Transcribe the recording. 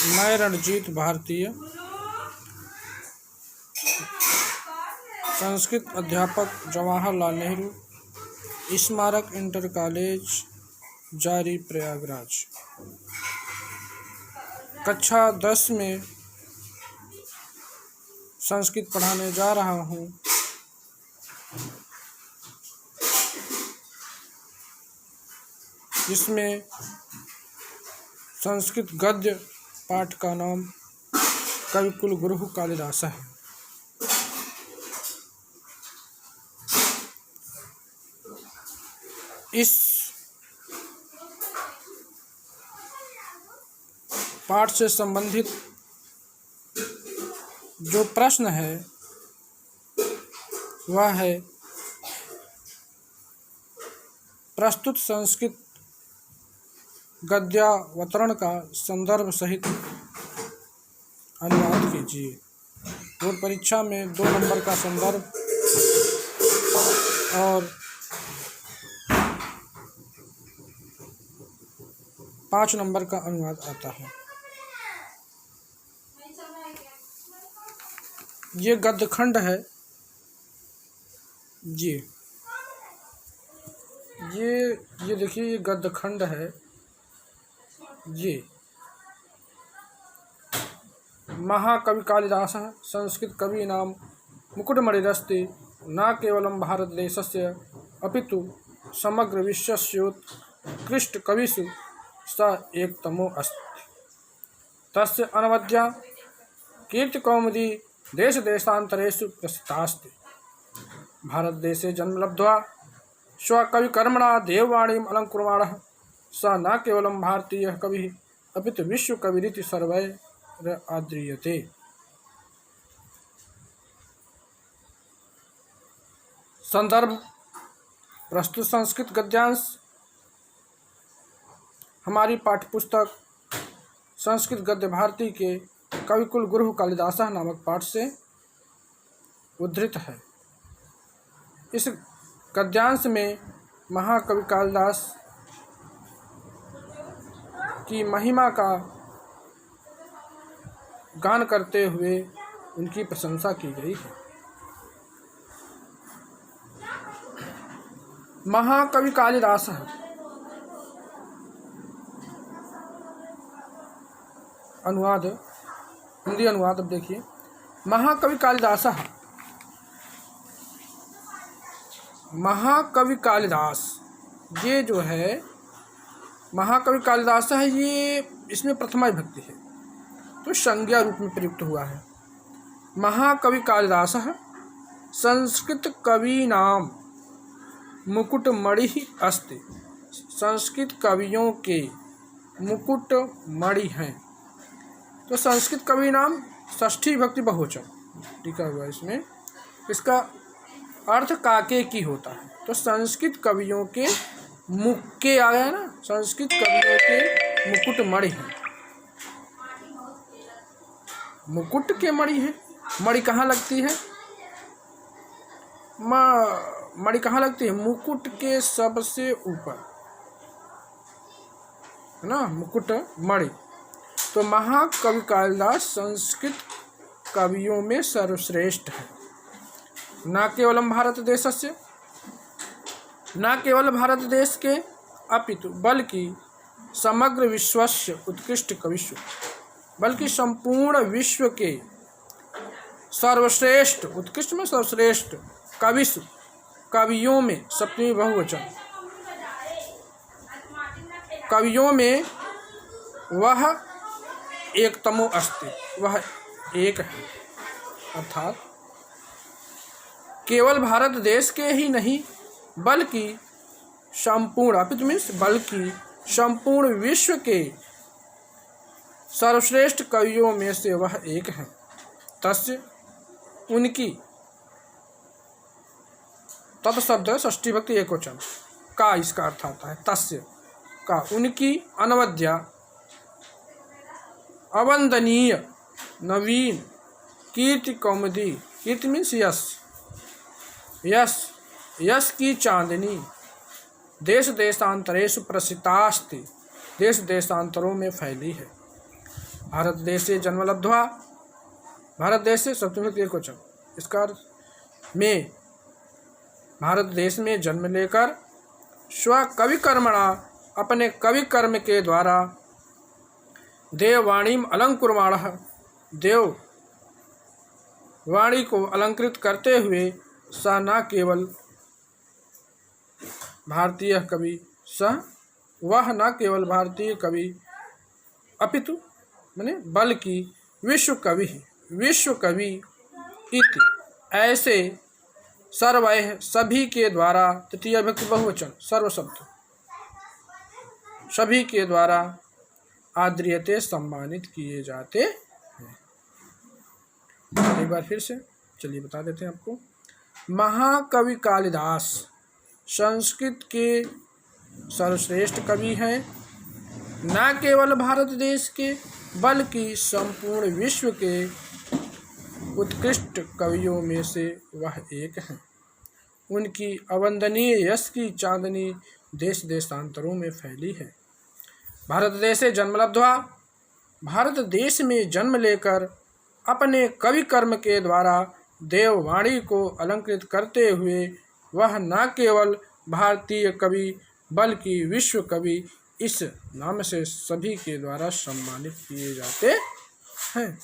मैं रणजीत भारतीय, संस्कृत अध्यापक, जवाहरलाल नेहरू स्मारक इंटर कॉलेज जारी, प्रयागराज। कक्षा 10 में संस्कृत पढ़ाने जा रहा हूँ। जिसमें संस्कृत गद्य पाठ का नाम कविकुल गुरु कालिदास है। इस पाठ से संबंधित जो प्रश्न है वह है, प्रस्तुत संस्कृत गद्यावतरण का संदर्भ सहित अनुवाद कीजिए। और परीक्षा में 2 नंबर का संदर्भ और 5 नंबर का अनुवाद आता है। ये गद्य खंड है जी। ये देखिए, ये गद्य खंड है जी। महाकवि कालिदास संस्कृत कवि नाम मुकुटमणिरस्ति न केवलं भारतदेशस्य अपितु समग्र विश्वस्योत्कृष्टकविषु स एकतमो अस्ति। तस्य अनवद्या कीर्तिकौमुदी देशदेशान्तरेषु प्रसिद्धास्ति। भारतदेशे जन्म लब्ध्वा स्वकविकर्मणा देववाणीम् अलङ्कुर्वाणः स न केवलं भारतीयः कविः अपितु विश्वकविरिति सर्वैः आद्रियते। संदर्भ: प्रस्तुत संस्कृत गद्यांश हमारी पाठ्यपुस्तक संस्कृत गद्य भारती के कविकुल गुरु कालिदास नामक पाठ से उद्धृत है। इस गद्यांश में महाकवि कालिदास की महिमा का गान करते हुए उनकी प्रशंसा की गई है। महाकवि कालिदास अनुवाद, हिंदी अनुवाद। अब देखिए, महाकवि कालिदास, महाकवि कालिदास ये जो है महाकवि कालिदास है, ये इसमें प्रथमा विभक्ति है तो संज्ञा रूप में प्रयुक्त हुआ है। महाकवि कालिदास संस्कृत कवि नाम मुकुटमणि अस्ति। संस्कृत कवियों के मुकुटमणि हैं। तो संस्कृत कवि नाम षष्ठी विभक्ति बहुवचन लिखा हुआ है इसमें। इसका अर्थ काके की होता है। तो संस्कृत कवियों के मुख के आ गया ना, संस्कृत कवियों के मुकुटमणि हैं। मुकुट के मणि है। मणि कहाँ लगती है? मणि कहाँ लगती है? मुकुट के सबसे ऊपर है ना, मुकुट मणि। तो महाकवि कालिदास संस्कृत कवियों में सर्वश्रेष्ठ है। न केवलम भारत देशस्य, न केवल भारत देश के अपितु बल्कि समग्र विश्वस्य उत्कृष्ट कविषु, बल्कि संपूर्ण विश्व के सर्वश्रेष्ठ, उत्कृष्ट में सर्वश्रेष्ठ, कविषु कवियों में, सप्तमी बहुवचन, कवियों में वह एकतमो अस्ति, वह एक है। अर्थात केवल भारत देश के ही नहीं बल्कि संपूर्ण, अपितु मीन्स बल्कि संपूर्ण विश्व के सर्वश्रेष्ठ कवियों में से वह एक है। तस्य, उनकी, तत् शब्द षष्ठी विभक्ति एकवचन का इसका अर्थ आता है। तस्य का, उनकी, अनवद्या अवंदनीय नवीन कीर्ति कौमुदी, कीर्ति मीन्स यश, यश, यश की चांदनी देश देशांतरेषु प्रसिद्धास्ति, देश देशांतरों में फैली है। भारत देशे जन्म लब्ध्वा, भारत देश से सप्तमी एकवचन, इसका अर्थ में भारत देश में जन्म लेकर स्व कवि कर्मणा अपने कवि कर्म के द्वारा देववाणीम अलंकुर्माणः देव वाणी को अलंकृत करते हुए स न केवल भारतीय कवि वह न केवल भारतीय कवि अपितु माने बल्कि विश्व कवि इति ऐसे सर्वैः सभी के द्वारा, तृतीय विभक्ति बहुवचन सर्व शब्द, सभी के द्वारा आद्रियते सम्मानित किए जाते हैं। एक बार फिर से चलिए बता देते हैं आपको। महाकवि कालिदास संस्कृत के सर्वश्रेष्ठ कवि हैं। न केवल भारत देश के बल्कि संपूर्ण विश्व के उत्कृष्ट कवियों में से वह एक हैं। उनकी अवंदनीय यश की चांदनी देश देशांतरों में फैली है। भारत देशे जन्म लब्ध्वा, भारत देश में जन्म लेकर अपने कवि कर्म के द्वारा देववाणी को अलंकृत करते हुए वह न केवल भारतीय कवि बल्कि विश्व कवि इस नाम से सभी के द्वारा सम्मानित किए जाते हैं।